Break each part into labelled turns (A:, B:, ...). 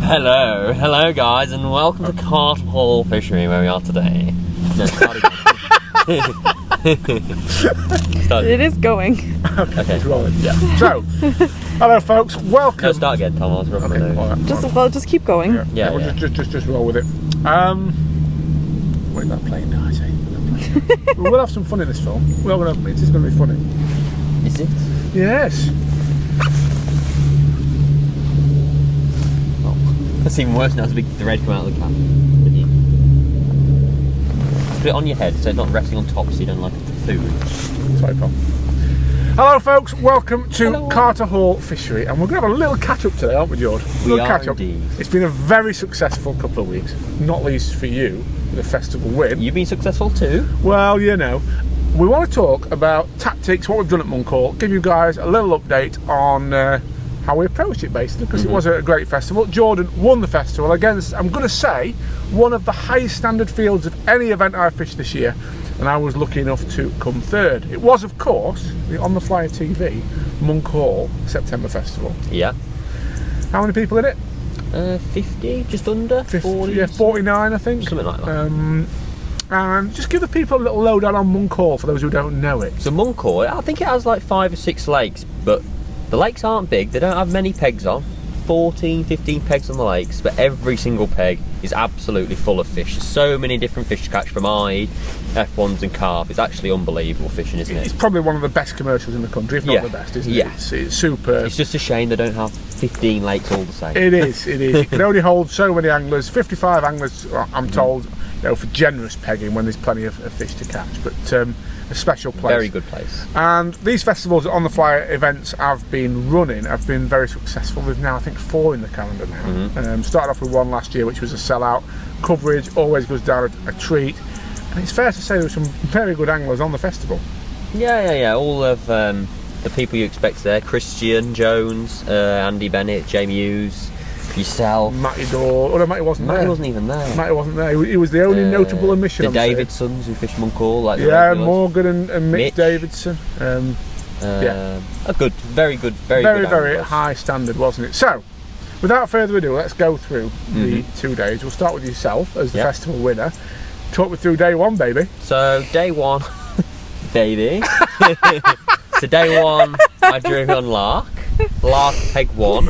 A: Hello guys, and welcome to Monkhall Fishery, where we are today. No, start again.
B: It is going.
C: Okay, it's rolling. Yeah. So, hello folks, welcome.
A: No, start again, Tom. I was rubbing
C: Okay, all right.
B: Just keep going.
A: Yeah.
C: We'll just roll with it. Wait, that plane now, I say. We will have some fun in this film. It is going to be funny.
A: Is it?
C: Yes.
A: That's even worse now. It's a big thread coming out of the cap. Put it on your head so it's not resting on top so you don't like food.
C: Sorry, Paul. Hello folks, welcome to Carter Hall Fishery, and we're going to have a little catch up today, aren't we, George?
A: We are indeed.
C: It's been a very successful couple of weeks, not least for you, with the festival win.
A: You've been successful too?
C: Well, you know, we want to talk about tactics, what we've done at Monkhall, give you guys a little update on how we approached it, basically, because it was a great festival. Jordan won the festival against, I'm going to say, one of the highest standard fields of any event I've fished this year, and I was lucky enough to come third. It was, of course, the On The Flyer TV Monkhall September Festival.
A: Yeah.
C: How many people in it?
A: 50, just under?
C: 50,
A: 40?
C: yeah, 49 I think.
A: Something like that.
C: And just give the people a little lowdown on Monkhall for those who don't know it.
A: So Monkhall, I think it has like 5 or 6 lakes, but the lakes aren't big, they don't have many pegs on. 14, 15 pegs on the lakes, but every single peg is absolutely full of fish. So many different fish to catch from eye, F1s and carp. It's actually unbelievable fishing, isn't it?
C: It's probably one of the best commercials in the country, if not the best, isn't it?
A: Yeah.
C: It's super.
A: It's just a shame they don't have 15 lakes all the same.
C: It is. It can only hold so many anglers, 55 anglers, I'm told, you know, for generous pegging when there's plenty of fish to catch. But a special place.
A: Very good place.
C: And these festivals on the flyer events have been very successful. We've now, I think, 4 in the calendar now. Started off with 1 last year, which was a sellout. Coverage always goes down a treat. And it's fair to say there were some very good anglers on the festival.
A: Yeah. All of the people you expect there. Christian Jones, Andy Bennett, Jamie Hughes, yourself.
C: Matty Daw. Oh no, Matty wasn't there.
A: Matty wasn't even there.
C: Matty wasn't there. He was the only notable omission.
A: The Davidsons who fish Monkhall. Like
C: Morgan and Mitch Davidson.
A: A good, very good
C: very high standard, wasn't it? So, without further ado, let's go through the 2 days. We'll start with yourself as the festival winner. Talk me through day 1, baby.
A: So day 1, baby. So day 1, I drew on Lark peg 1.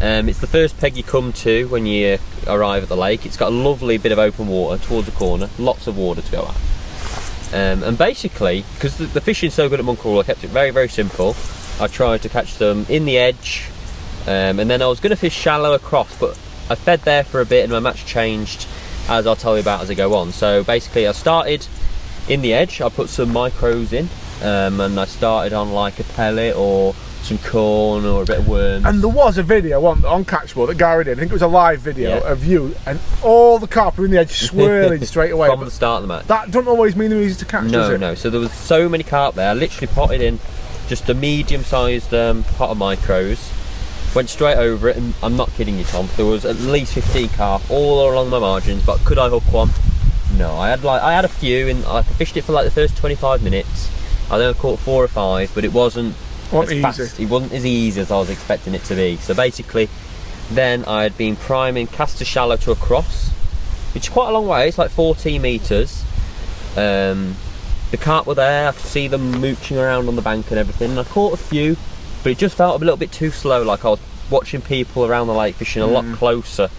A: It's the first peg you come to when you arrive at the lake. It's got a lovely bit of open water towards the corner, lots of water to go at. And basically, because the fishing's so good at Monkhall, I kept it very, very simple. I tried to catch them in the edge, and then I was going to fish shallow across, but I fed there for a bit and my match changed, as I'll tell you about as I go on. So basically I started in the edge, I put some micros in, and I started on like a pellet or some corn or a bit of worms. And
C: there was a video on Catchable that Gary did. I think it was a live video of you and all the carp are in the edge swirling straight away.
A: From the start of the match.
C: That doesn't always mean they're easy to catch, does it?
A: No. So there was so many carp there. I literally potted in just a medium-sized pot of micros. Went straight over it, and I'm not kidding you, Tom. There was at least 15 carp all along my margins. But could I hook one? No. I had a few, and I fished it for like the first 25 minutes. I then caught 4 or 5, but it wasn't. It wasn't as easy as I was expecting it to be. So basically, then I had been priming cast to shallow to across, which is quite a long way. It's like 14 metres. The carp were there. I could see them mooching around on the bank and everything. And I caught a few, but it just felt a little bit too slow. Like I was watching people around the lake fishing a lot closer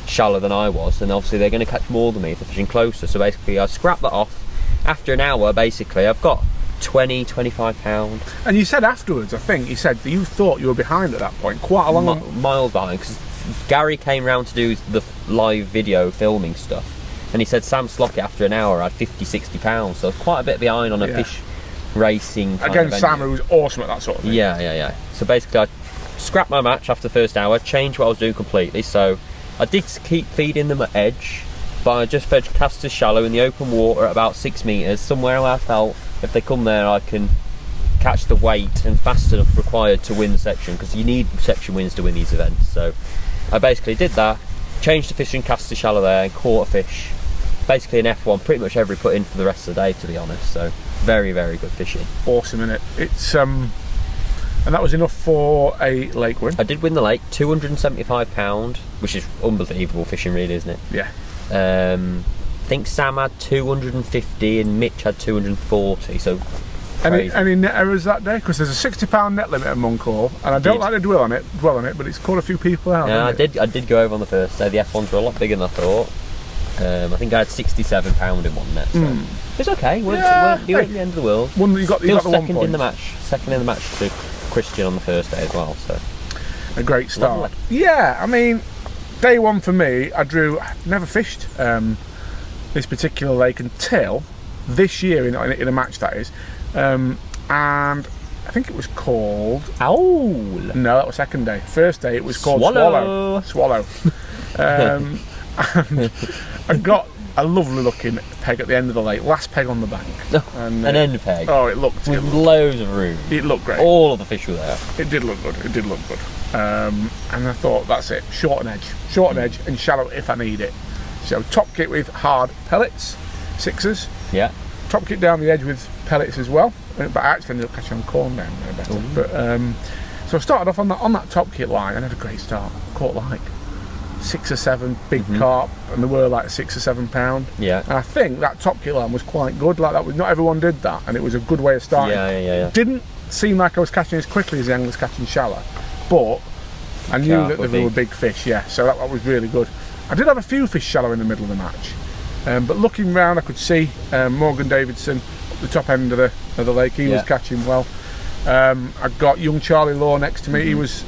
A: shallow than I was, and obviously they're going to catch more than me if they're fishing closer. So basically, I scrapped that off. After an hour, basically, I've got 20, 25 pounds.
C: And you said afterwards, I think, you said that you thought you were behind at that point, quite a long
A: miles behind, because Gary came round to do the live video filming stuff, and he said Sam Slockett after an hour had 50, 60 pounds, so quite a bit behind on a fish racing kind
C: again, Sam, who's awesome at that sort of thing.
A: Yeah. So basically I scrapped my match after the first hour, changed what I was doing completely. So I did keep feeding them at edge, but I just fed casters shallow in the open water at about 6 metres, somewhere where I felt if they come there I can catch the weight and fast enough required to win the section, because you need section wins to win these events. So I basically did that, changed to fishing casters shallow there and caught a fish. Basically an F1, pretty much every put in for the rest of the day, to be honest. So very, very good fishing.
C: Awesome, isn't it? It's And that was enough for a lake win.
A: I did win the lake, £275, which is unbelievable fishing, really, isn't it?
C: Yeah.
A: I think Sam had 250 and Mitch had 240, so
C: any net errors that day? Because there's a £60 net limit at Monkhall, and I don't like to dwell on it, but it's caught a few people out.
A: Yeah, I did go over on the first day. The F1s were a lot bigger than I thought. I think I had £67 in one net, so it's okay. You weren't the end of the world.
C: You got the 1 point.
A: in the match. Second in the match to Christian on the first day as well. So
C: a great start.
A: Lovely.
C: Yeah, I mean, day one for me, I've never fished this particular lake until this year in a match, that is, and I think it was called
A: Owl.
C: No, that was second day. First day it was called Swallow. And I got a lovely looking peg at the end of the lake, last peg on the bank. And,
A: an end peg.
C: Oh, it looked
A: with loads of room.
C: It looked great.
A: All of the fish were there.
C: It did look good. And I thought, that's it. Short and edge, and shallow if I need it. So top kit with hard pellets, 6s.
A: Yeah.
C: Top kit down the edge with pellets as well. But I actually ended up catching on corn down there better. But so I started off on that top kit line and had a great start. Caught like 6 or 7 big carp, and they were like £6 or £7.
A: Yeah.
C: And I think that top kit line was quite good. Like that was, not everyone did that, and it was a good way of starting.
A: Yeah.
C: Didn't seem like I was catching as quickly as the anglers catching shallow, but I knew that there were big fish. Yeah, so that was really good. I did have a few fish shallow in the middle of the match, but looking round, I could see Morgan Davidson at the top end of the lake. He was catching well. I got young Charlie Law next to me. He was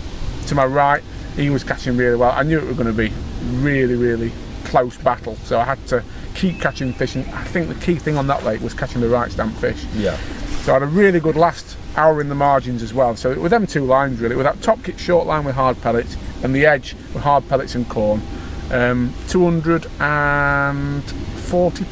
C: to my right. He was catching really well. I knew it was going to be really, really close battle, so I had to keep catching fish. And I think the key thing on that lake was catching the right stamp fish. Yeah. So I had a really good last hour in the margins as well. So with them 2 lines really, with that top kit short line with hard pellets and the edge with hard pellets and corn, £240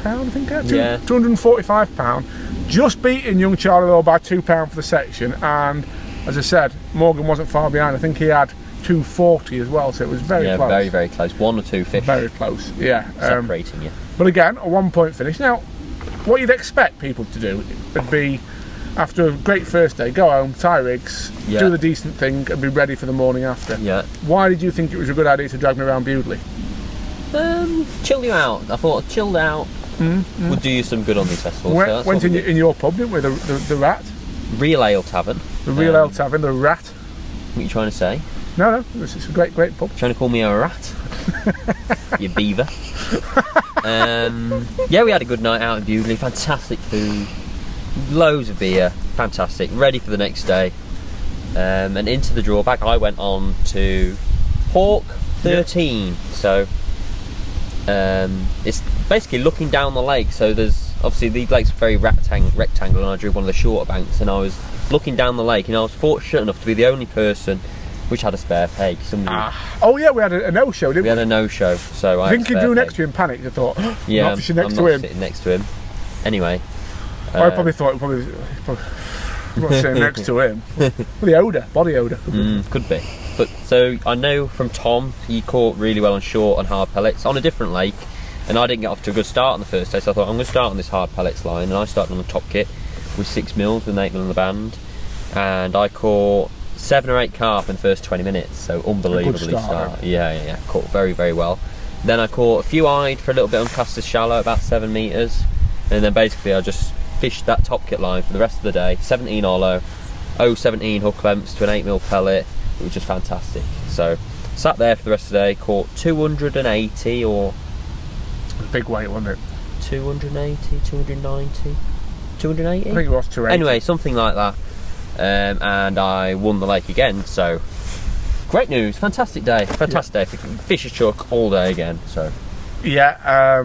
C: I think I had, £245, just beating young Charlie Law by £2 for the section. And as I said, Morgan wasn't far behind. I think he had 240 as well, so it was very close.
A: Yeah, very close. 1 or 2 fish.
C: Very close, yeah.
A: Separating you.
C: But again, a 1 point finish. Now, what you'd expect people to do would be, after a great first day, go home, tie rigs, do the decent thing, and be ready for the morning after. Yeah. Why did you think it was a good idea to drag me around Bewdley?
A: Chill you out. I thought chilled out would do you some good on these festivals.
C: Went in your pub, didn't we? The Rat.
A: Real Ale Tavern.
C: The Real Ale Tavern, the Rat.
A: What are you trying to say?
C: No, it's a great pub.
A: Trying to call me a rat? You beaver. Yeah, we had a good night out in Bewdley. Fantastic food, loads of beer, fantastic. Ready for the next day. And into the drawback, I went on to Hawk 13. So it's basically looking down the lake. So there's obviously the lake's very rectangular, and I drew one of the shorter banks, and I was looking down the lake, and I was fortunate enough to be the only person which had a spare peg.
C: Oh yeah, we had a no-show, didn't we?
A: We had a no-show, so
C: I think you drew next to him, panicked. I thought,
A: yeah,
C: not fishing next to him.
A: Sitting next to him. Anyway,
C: I probably thought probably not sitting next to him. Well, the odour, body odour.
A: Could be. But so I know from Tom, he caught really well on short and hard pellets on a different lake, and I didn't get off to a good start on the first day. So I thought I'm going to start on this hard pellets line, and I started on the top kit with 6 mils with an 8 mil in the band, and I caught 7 or 8 carp in the first 20 minutes, so unbelievably start. Yeah, caught very, very well. Then I caught a few eyed for a little bit on Castor's Shallow, about 7 metres, and then basically I just fished that top kit line for the rest of the day. 17 hollow, 0.17 hook lengths to an 8 mil pellet. It was just fantastic. So sat there for the rest of the day, caught 280 or
C: big weight, wasn't it?
A: 280, 290, 280.
C: I think it was 280.
A: Anyway, something like that. And I won the lake again, so great news, fantastic day, day. Fish a chuck all day again, so
C: yeah.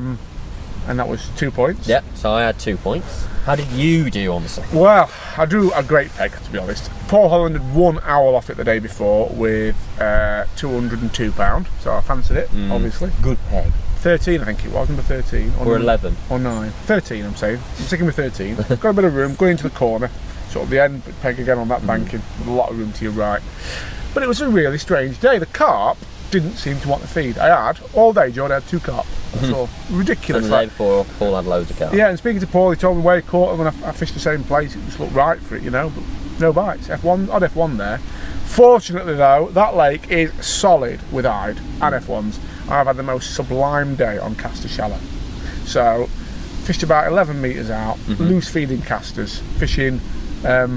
C: And that was 2 points.
A: Yeah, so I had 2 points. How did you do on the second?
C: Well, I drew a great peg, to be honest. Paul Holland had won owl off it the day before with £202, so I fancied it, obviously.
A: Good peg.
C: 13, I think it was, number 13.
A: Or 11.
C: Or 9. 13, I'm saying. I'm sticking with 13. Got a bit of room, going into the corner. Sort of the end peg again on that banking, with a lot of room to your right. But it was a really strange day. The carp didn't seem to want to feed. I had, all day, George, I had 2 carp. That's all. Ridiculous.
A: And the day before, Paul had loads of carp.
C: Yeah, and speaking to Paul, he told me where he caught them, and I fished the same place. It just looked right for it, you know. But no bites. F1, odd F1 there. Fortunately though, that lake is solid with hide and F1s. I've had the most sublime day on caster shallow. So, fished about 11 metres out, loose feeding casters, fishing a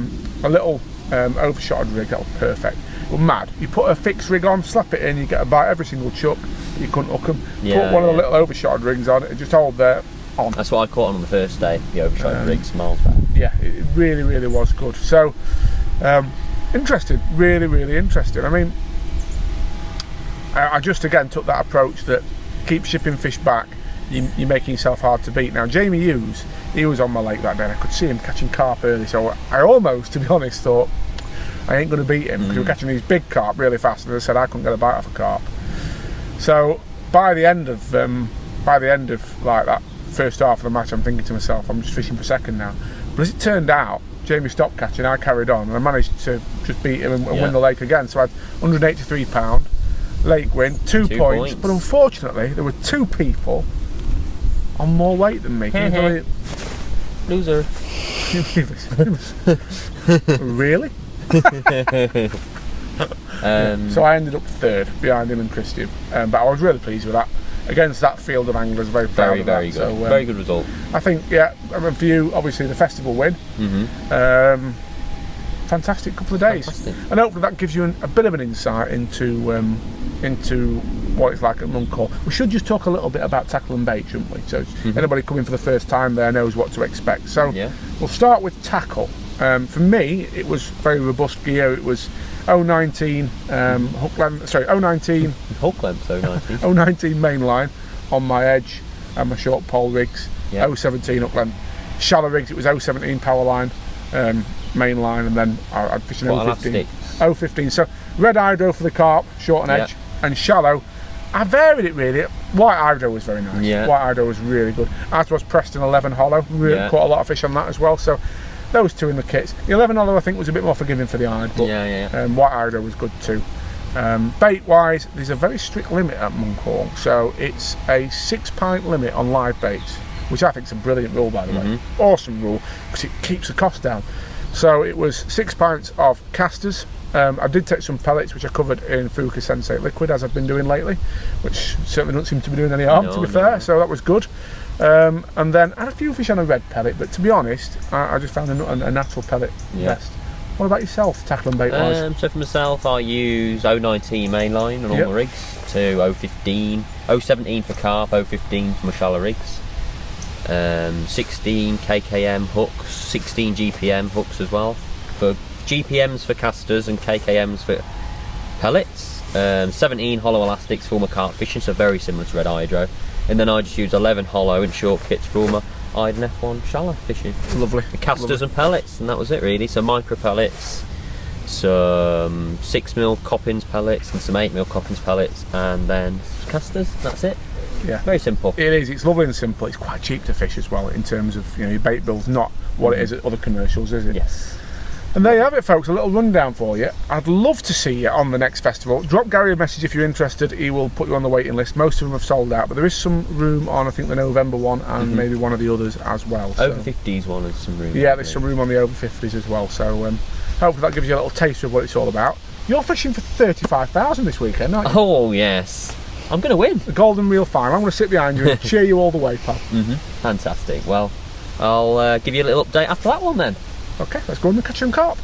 C: little overshotted rig. That was perfect. But mad. You put a fixed rig on, slap it in, you get a bite every single chuck. You couldn't hook them. Put one of the little overshotted rigs on it, just hold there. On.
A: That's what I caught on the first day, the overshot rigs, miles back.
C: Yeah, it really, really was good. So, interesting, really, really interesting. I mean, I just again took that approach that keep shipping fish back, you're making yourself hard to beat. Now, Jamie Hughes, he was on my lake that day, and I could see him catching carp early, so I almost, to be honest, thought I ain't going to beat him because we were catching these big carp really fast, and as I said, I couldn't get a bite off a carp. So, by the end of like that first half of the match, I'm thinking to myself, I'm just fishing for second now. But as it turned out, Jamie stopped catching, I carried on, and I managed to just beat him and win the lake again. So I had £183 lake win, 2 points. But unfortunately, there were 2 people on more weight than me. Can you believe?
A: Loser.
C: Can you believe this? Really? So I ended up third behind him and Christian, but I was really pleased with that. Against that field of anglers, very proud of that.
A: Very good.
C: So,
A: very good result.
C: I think, yeah, I mean, for you, obviously the festival win. Fantastic couple of days.
A: Fantastic.
C: And hopefully that gives you a bit of an insight into what it's like at Monkhall. We should just talk a little bit about tackle and bait, shouldn't we? So anybody coming for the first time there knows what to expect. So we'll start with tackle. For me, it was very robust gear. It was 019 hook length, sorry, 019
A: hook length, 019
C: 019 main line on my edge and my short pole rigs. 017 hook length. Shallow rigs, it was 017 power line, main line, and then I'd fish an 015. 015. So red hydro for the carp, short and edge, and shallow. I varied it really. White hydro was very nice. White hydro was really good. As was Preston 11 hollow. Really caught a lot of fish on that as well. So those 2 in the kits. The 11 hollow I think was a bit more forgiving for the hide, but white hydro was good too. Bait wise, there's a very strict limit at Monkhall, so it's a 6 pint limit on live baits, which I think is a brilliant rule, by the way. Awesome rule, because it keeps the cost down. So it was 6 pints of casters. I did take some pellets, which I covered in Fuka Sensate liquid, as I've been doing lately, which certainly don't seem to be doing any harm, to be fair, so that was good. And then I had a few fish on a red pellet, but to be honest, I just found a natural pellet best. What about yourself, tackle and bait wise?
A: So for myself, I use 019 mainline on all the rigs, to 015, 017 for carp, 015 for my shallow rigs, 16 KKM hooks, 16 GPM hooks as well, for GPMs for casters and KKMs for pellets, 17 hollow elastics for all my carp fishing, so very similar to red hydro. And then I just use 11 hollow and short kits for all my hide and F1 shallow fishing.
C: Lovely.
A: The casters and pellets, and that was it really. So micro pellets, some 6mm Coppins pellets and some 8mm Coppins pellets, and then casters, that's it.
C: Yeah.
A: Very simple.
C: It is, it's lovely and simple. It's quite cheap to fish as well, in terms of, your bait bill's not what it is at other commercials, is it?
A: Yes.
C: And there you have it, folks, a little rundown for you. I'd love to see you on the next festival. Drop Gary a message if you're interested. He will put you on the waiting list. Most of them have sold out, but there is some room on, I think, the November one and maybe one of the others as well.
A: Over 50s one has some room.
C: Yeah, there's some room on the over 50s as well. So hopefully that gives you a little taste of what it's all about. You're fishing for 35,000 this weekend, aren't you?
A: Oh, yes. I'm going to win.
C: The Golden Reel Farm. I'm going to sit behind you and cheer you all the way, pal.
A: Fantastic. Well, I'll give you a little update after that one then.
C: Okay, let's go and catch some carp.